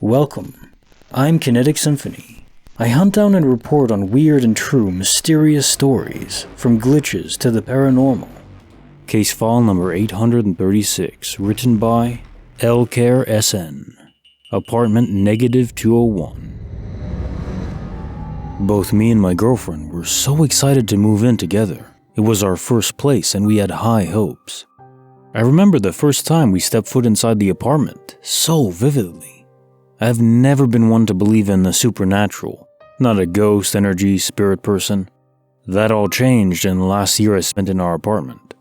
Welcome. I'm Kinetic Symphony. I hunt down and report on weird and true mysterious stories, from glitches to the paranormal. Case file number 836, written by Lcaresn. Apartment -201. Both me and my girlfriend were so excited to move in together. It was our first place and we had high hopes. I remember the first time we stepped foot inside the apartment so vividly. I have never been one to believe in the supernatural, not a ghost, energy, spirit person. That all changed in the last year I spent in our apartment.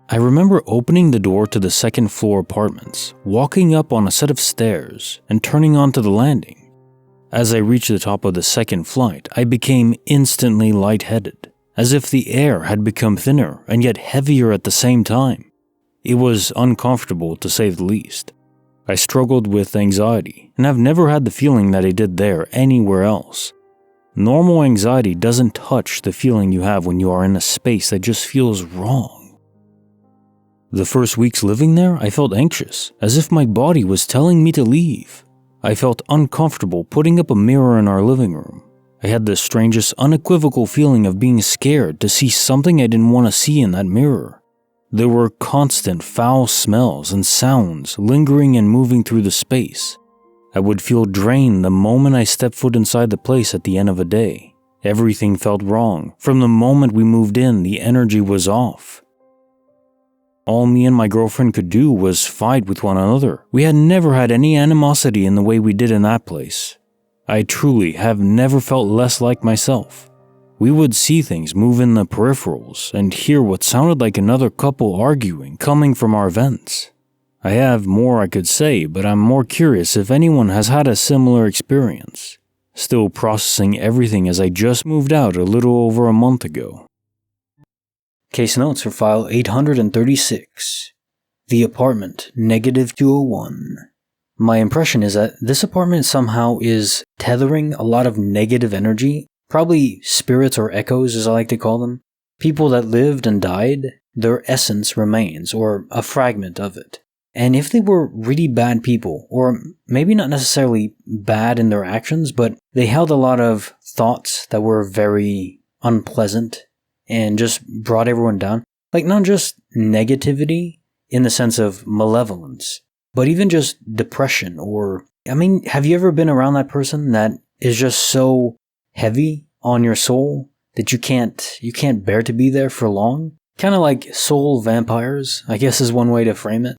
I remember opening the door to the second floor apartments, walking up on a set of stairs, and turning onto the landing. As I reached the top of the second flight, I became instantly lightheaded, as if the air had become thinner and yet heavier at the same time. It was uncomfortable to say the least. I struggled with anxiety, and have never had the feeling that I did there anywhere else. Normal anxiety doesn't touch the feeling you have when you are in a space that just feels wrong. The first weeks living there, I felt anxious, as if my body was telling me to leave. I felt uncomfortable putting up a mirror in our living room. I had the strangest, unequivocal feeling of being scared to see something I didn't want to see in that mirror. There were constant foul smells and sounds lingering and moving through the space. I would feel drained the moment I stepped foot inside the place at the end of a day. Everything felt wrong. From the moment we moved in, the energy was off. All me and my girlfriend could do was fight with one another. We had never had any animosity in the way we did in that place. I truly have never felt less like myself. We would see things move in the peripherals and hear what sounded like another couple arguing coming from our vents. I have more I could say, but I'm more curious if anyone has had a similar experience. Still processing everything as I just moved out a little over a month ago. Case notes for file 836. The apartment -201. My impression is that this apartment somehow is tethering a lot of negative energy. Probably spirits or echoes, as I like to call them. People that lived and died, their essence remains, or a fragment of it. And if they were really bad people, or maybe not necessarily bad in their actions, but they held a lot of thoughts that were very unpleasant and just brought everyone down. Like not just negativity in the sense of malevolence, but even just depression or, have you ever been around that person that is just so heavy on your soul that you can't bear to be there for long? Kind of like soul vampires, I guess is one way to frame it.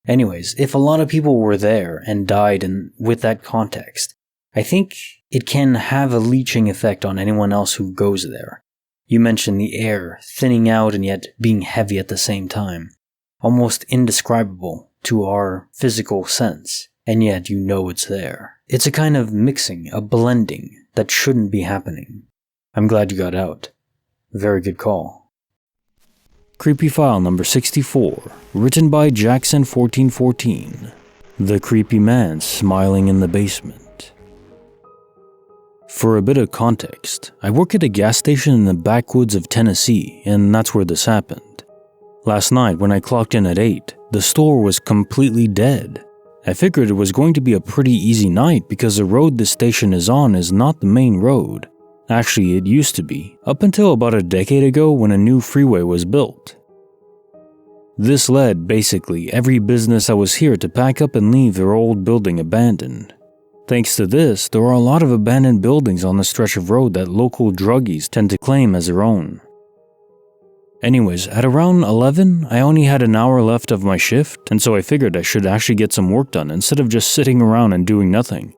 Anyways, if a lot of people were there and died with that context, I think it can have a leeching effect on anyone else who goes there. You mentioned the air thinning out and yet being heavy at the same time. Almost indescribable to our physical sense, and yet you know it's there. It's a kind of mixing, a blending that shouldn't be happening. I'm glad you got out. Very good call. Creepy file number 64, written by Jackson1414. The creepy man smiling in the basement. For a bit of context, I work at a gas station in the backwoods of Tennessee, and that's where this happened. Last night when I clocked in at 8, the store was completely dead. I figured it was going to be a pretty easy night because the road this station is on is not the main road. Actually, it used to be, up until about a decade ago when a new freeway was built. This led basically every business that was here to pack up and leave their old building abandoned. Thanks to this, there are a lot of abandoned buildings on the stretch of road that local druggies tend to claim as their own. Anyways, at around 11, I only had an hour left of my shift, and so I figured I should actually get some work done instead of just sitting around and doing nothing.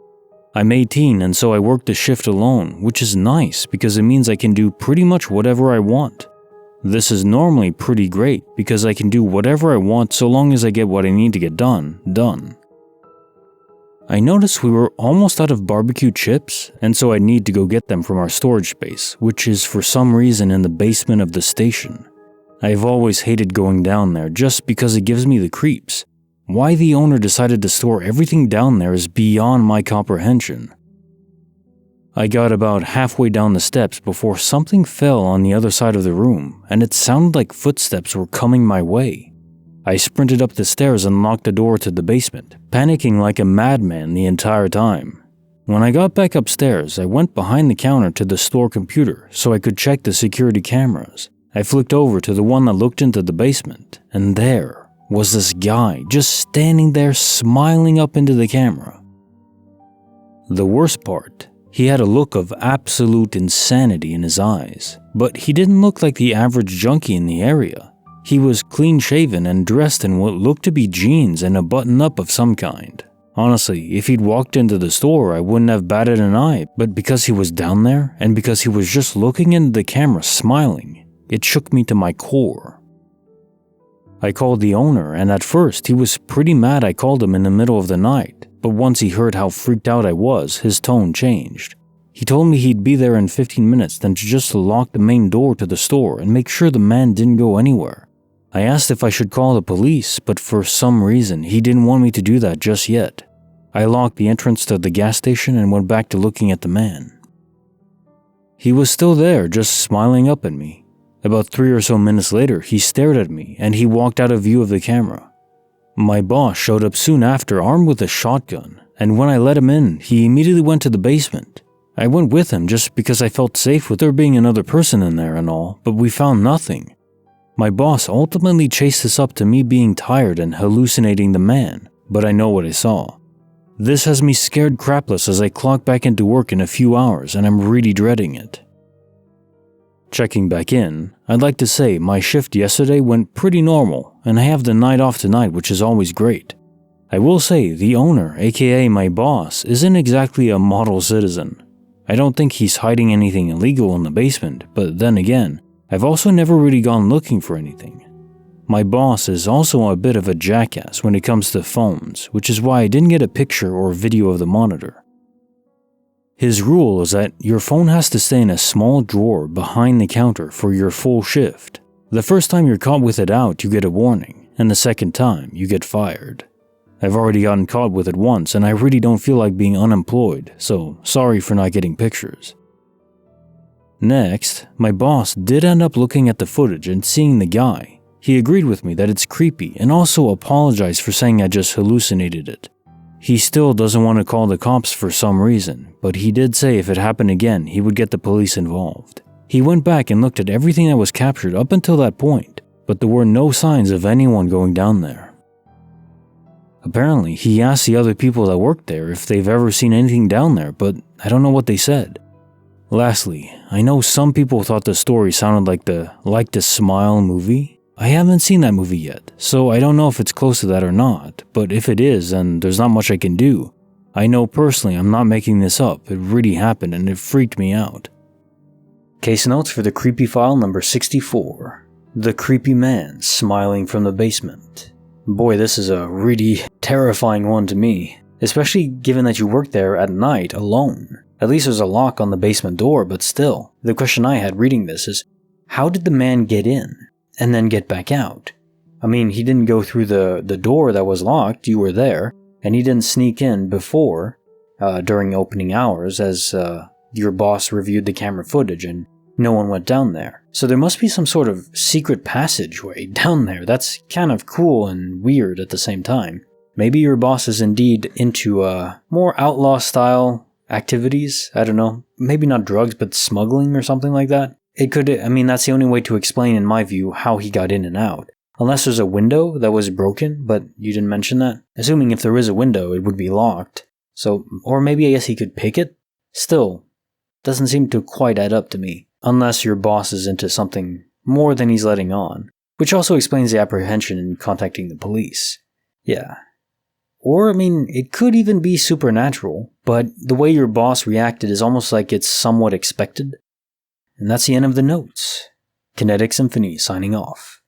I'm 18, and so I work the shift alone, which is nice because it means I can do pretty much whatever I want. This is normally pretty great because I can do whatever I want so long as I get what I need to get done. I noticed we were almost out of barbecue chips, and so I need to go get them from our storage space, which is for some reason in the basement of the station. I've always hated going down there just because it gives me the creeps. Why the owner decided to store everything down there is beyond my comprehension. I got about halfway down the steps before something fell on the other side of the room, and it sounded like footsteps were coming my way. I sprinted up the stairs and locked the door to the basement, panicking like a madman the entire time. When I got back upstairs, I went behind the counter to the store computer so I could check the security cameras. I flicked over to the one that looked into the basement, and there was this guy just standing there smiling up into the camera. The worst part, he had a look of absolute insanity in his eyes, but he didn't look like the average junkie in the area. He was clean-shaven and dressed in what looked to be jeans and a button-up of some kind. Honestly, if he'd walked into the store, I wouldn't have batted an eye, but because he was down there, and because he was just looking into the camera smiling, it shook me to my core. I called the owner, and at first, he was pretty mad I called him in the middle of the night, but once he heard how freaked out I was, his tone changed. He told me he'd be there in 15 minutes, then to just lock the main door to the store and make sure the man didn't go anywhere. I asked if I should call the police, but for some reason, he didn't want me to do that just yet. I locked the entrance to the gas station and went back to looking at the man. He was still there, just smiling up at me. About 3 or so minutes later, he stared at me and he walked out of view of the camera. My boss showed up soon after, armed with a shotgun, and when I let him in, he immediately went to the basement. I went with him just because I felt safe with there being another person in there and all, but we found nothing. My boss ultimately chased this up to me being tired and hallucinating the man, but I know what I saw. This has me scared crapless as I clock back into work in a few hours, and I'm really dreading it. Checking back in, I'd like to say my shift yesterday went pretty normal, and I have the night off tonight, which is always great. I will say the owner, aka my boss, isn't exactly a model citizen. I don't think he's hiding anything illegal in the basement, but then again, I've also never really gone looking for anything. My boss is also a bit of a jackass when it comes to phones, which is why I didn't get a picture or video of the monitor. His rule is that your phone has to stay in a small drawer behind the counter for your full shift. The first time you're caught with it out, you get a warning, and the second time, you get fired. I've already gotten caught with it once, and I really don't feel like being unemployed, so sorry for not getting pictures. Next, my boss did end up looking at the footage and seeing the guy. He agreed with me that it's creepy and also apologized for saying I just hallucinated it. He still doesn't want to call the cops for some reason, but he did say if it happened again, he would get the police involved. He went back and looked at everything that was captured up until that point, but there were no signs of anyone going down there. Apparently, he asked the other people that worked there if they've ever seen anything down there, but I don't know what they said. Lastly, I know some people thought the story sounded like the Smile movie. I haven't seen that movie yet, so I don't know if it's close to that or not, but if it is, then there's not much I can do. I know personally I'm not making this up, it really happened and it freaked me out. Case notes for the creepy file number 64. The creepy man smiling from the basement. Boy, this is a really terrifying one to me, especially given that you work there at night alone. At least there's a lock on the basement door, but still, the question I had reading this is, how did the man get in and then get back out? I mean, he didn't go through the door that was locked, you were there, and he didn't sneak in before, during opening hours as your boss reviewed the camera footage and no one went down there. So there must be some sort of secret passageway down there. That's kind of cool and weird at the same time. Maybe your boss is indeed into more outlaw style activities. I don't know. Maybe not drugs, but smuggling or something like that. It could, I mean, that's the only way to explain, in my view, how he got in and out. Unless there's a window that was broken, but you didn't mention that. Assuming if there is a window, it would be locked. So, or maybe I guess he could pick it? Still, doesn't seem to quite add up to me. Unless your boss is into something more than he's letting on. Which also explains the apprehension in contacting the police. Yeah. Or, I mean, it could even be supernatural, but the way your boss reacted is almost like it's somewhat expected. And that's the end of the notes. Kinetic Symphony signing off.